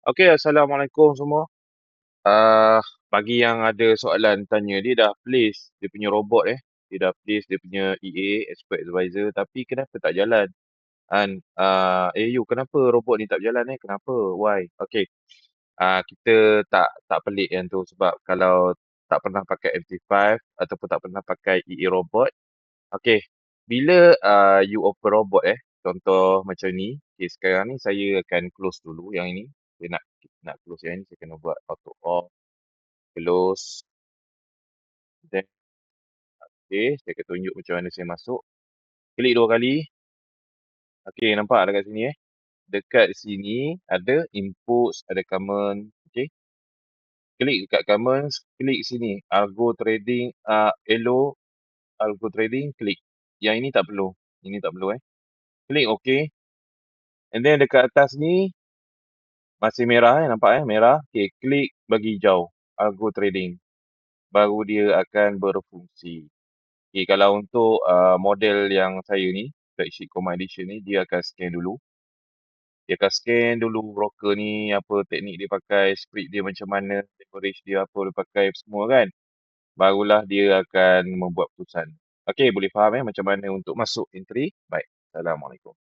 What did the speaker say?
Okey, Assalamualaikum semua. Ah, bagi yang ada soalan tanya, dia dah place dia punya robot dia dah place dia punya EA, Expert Advisor, tapi kenapa tak jalan? Kan, "You kenapa robot ni tak berjalan Kenapa? Why?" Okey, kita tak pelik yang tu sebab kalau tak pernah pakai MT5 ataupun tak pernah pakai EA robot, okey, bila, you open robot contoh macam ni, okey sekarang ni saya akan close dulu yang ini. Saya nak close yang ni, saya kena buat auto off, close, then okey, saya akan tunjuk macam mana saya masuk. Klik 2 kali. Okey, nampak dekat sini Dekat sini ada inputs, ada comment, okey. Klik dekat comments, klik sini Algo Trading, Elo Algo Trading, klik. Yang ini tak perlu. Ini tak perlu Klik okey. And then dekat atas ni masih merah nampak merah. Okey, klik bagi hijau, Algo Trading. Baru dia akan berfungsi. Okey, kalau untuk model yang saya ni, flagship Command Edition ni, dia akan scan dulu. Dia akan scan dulu broker ni, apa teknik dia pakai, spread dia macam mana, leverage dia apa dia pakai semua kan. Barulah dia akan membuat keputusan. Okey, boleh faham macam mana untuk masuk entry? Baik. Assalamualaikum.